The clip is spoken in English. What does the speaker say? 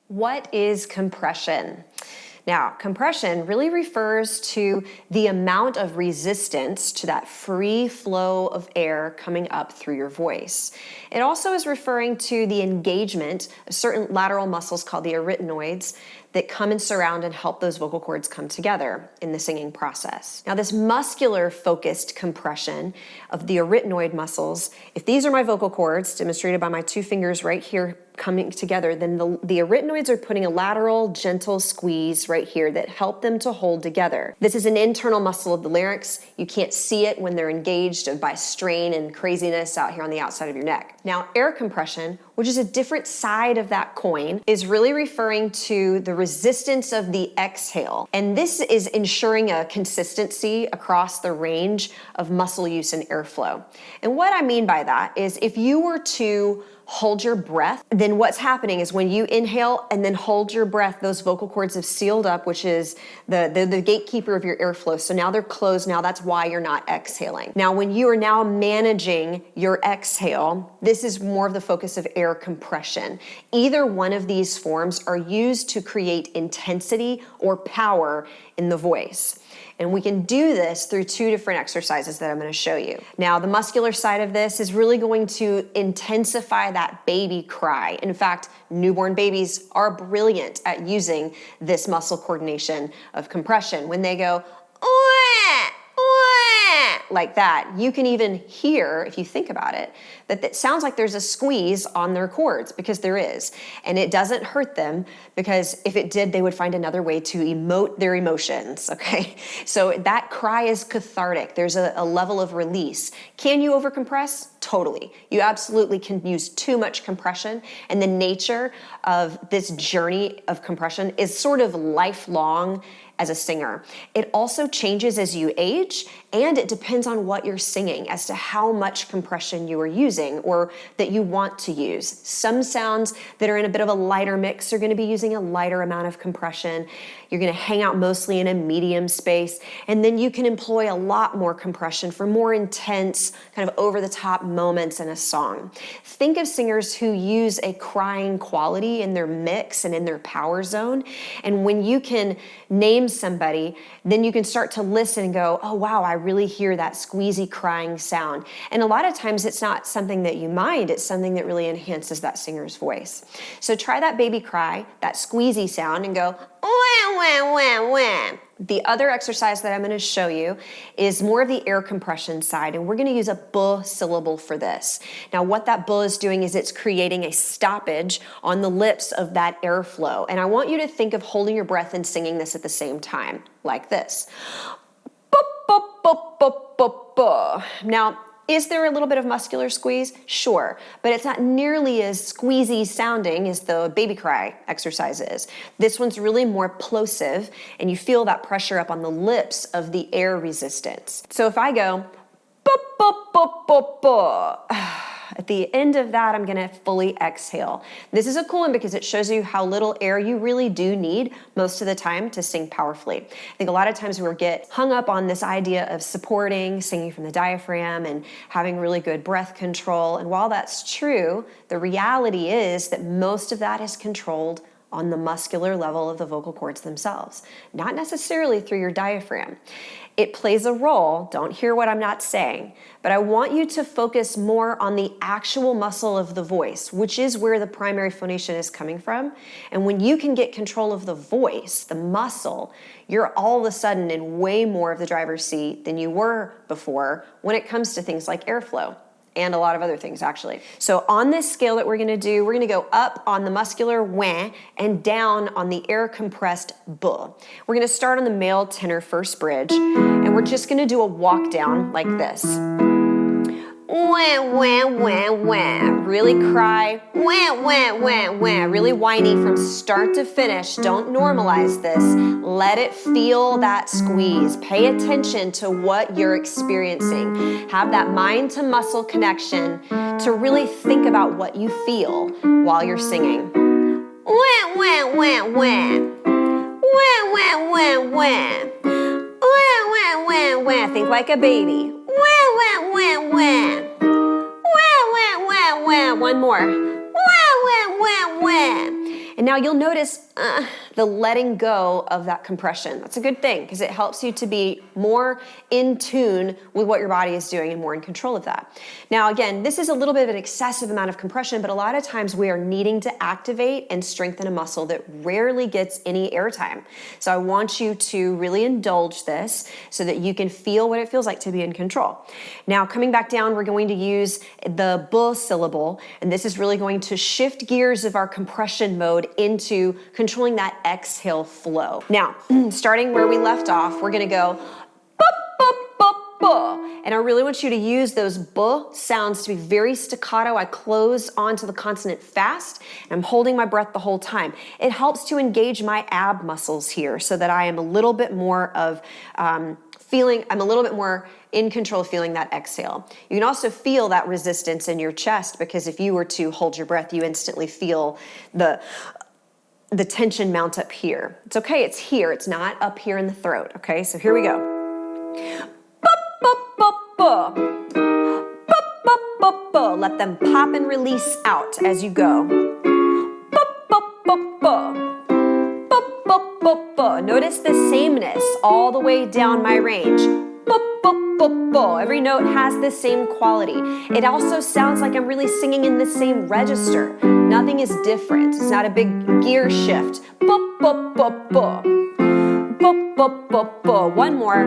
What is compression? Now, compression really refers to the amount of resistance to that free flow of air coming up through your voice. It also is referring to the engagement of certain lateral muscles called the arytenoids that come and surround and help those vocal cords come together in the singing process. Now, this muscular focused compression of the arytenoid muscles, if these are my vocal cords, demonstrated by my two fingers right here coming together, then the arytenoids are putting a lateral, gentle squeeze right here that help them to hold together. This is an internal muscle of the larynx. You can't see it when they're engaged by strain and craziness out here on the outside of your neck. Now, air compression, which is a different side of that coin, is really referring to the resistance of the exhale. And this is ensuring a consistency across the range of muscle use and airflow. And what I mean by that is if you were to hold your breath, then what's happening is when you inhale and then hold your breath, those vocal cords have sealed up, which is the gatekeeper of your airflow. So now they're closed. Now that's why you're not exhaling. Now, when you are now managing your exhale, this is more of the focus of air compression. Either one of these forms are used to create intensity or power in the voice. And we can do this through two different exercises that I'm going to show you. Now, the muscular side of this is really going to intensify that baby cry. In fact, newborn babies are brilliant at using this muscle coordination of compression. When they go, "Wah, wah," like that, you can even hear, if you think about it, that it sounds like there's a squeeze on their cords, because there is. And it doesn't hurt them, because if it did, they would find another way to emote their emotions, okay? So that cry is cathartic. There's a level of release. Can you overcompress? Totally. You absolutely can use too much compression, and the nature of this journey of compression is sort of lifelong as a singer. It also changes as you age, and it depends on what you're singing as to how much compression you are using or that you want to use. Some sounds that are in a bit of a lighter mix are going to be using a lighter amount of compression. You're going to hang out mostly in a medium space, and then you can employ a lot more compression for more intense, kind of over-the-top moments in a song. Think of singers who use a crying quality in their mix and in their power zone, and when you can name somebody, then you can start to listen and go, oh wow, I really hear that squeezy crying sound. And a lot of times it's not something that you mind, it's something that really enhances that singer's voice. So try that baby cry, that squeezy sound, and go, wah, wah, wah, wah. The other exercise that I'm going to show you is more of the air compression side, and we're going to use a buh syllable for this. Now, what that buh is doing is it's creating a stoppage on the lips of that airflow, and I want you to think of holding your breath and singing this at the same time, like this. Buh, buh, buh, buh, buh, buh. Now, is there a little bit of muscular squeeze? Sure, but it's not nearly as squeezy sounding as the baby cry exercise is. This one's really more plosive, and you feel that pressure up on the lips of the air resistance. So if I go, buh, buh, buh, buh, buh, at the end of that, I'm gonna fully exhale. This is a cool one because it shows you how little air you really do need most of the time to sing powerfully. I think a lot of times we get hung up on this idea of supporting, singing from the diaphragm and having really good breath control. And while that's true, the reality is that most of that is controlled on the muscular level of the vocal cords themselves, not necessarily through your diaphragm. It plays a role, don't hear what I'm not saying, but I want you to focus more on the actual muscle of the voice, which is where the primary phonation is coming from. And when you can get control of the voice, the muscle, you're all of a sudden in way more of the driver's seat than you were before when it comes to things like airflow. And a lot of other things, actually. So on this scale that we're gonna do, we're gonna go up on the muscular wah and down on the air compressed buh. We're gonna start on the male tenor first bridge, and we're just gonna do a walk down like this. Wah, wah, wah, wah. Really cry, wah, wah, wah, wah. Really whiny from start to finish. Don't normalize this. Let it feel that squeeze. Pay attention to what you're experiencing. Have that mind to muscle connection to really think about what you feel while you're singing. Wah, wah, wah, wah. Wah, wah, wah, wah. Wah, wah, wah, wah. Think like a baby. Wah, wah, wah, wah. Wah, wah, wah, wah. One more. Wah, wah, wah, wah. And now you'll notice the letting go of that compression. That's a good thing because it helps you to be more in tune with what your body is doing and more in control of that. Now, again, this is a little bit of an excessive amount of compression, but a lot of times we are needing to activate and strengthen a muscle that rarely gets any airtime. So I want you to really indulge this so that you can feel what it feels like to be in control. Now, coming back down, we're going to use the B syllable, and this is really going to shift gears of our compression mode into controlling that exhale flow. Now, starting where we left off, we're gonna go and I really want you to use those B sounds to be very staccato. I close onto the consonant fast, and I'm holding my breath the whole time. It helps to engage my ab muscles here so that I am a little bit more of I'm a little bit more in control of feeling that exhale. You can also feel that resistance in your chest because if you were to hold your breath, you instantly feel the tension mount up here. It's okay, it's here, it's not up here in the throat, okay? So here we go. Let them pop and release out as you go. Notice the sameness all the way down my range. Every note has the same quality. It also sounds like I'm really singing in the same register. Nothing is different. It's not a big gear shift. One more.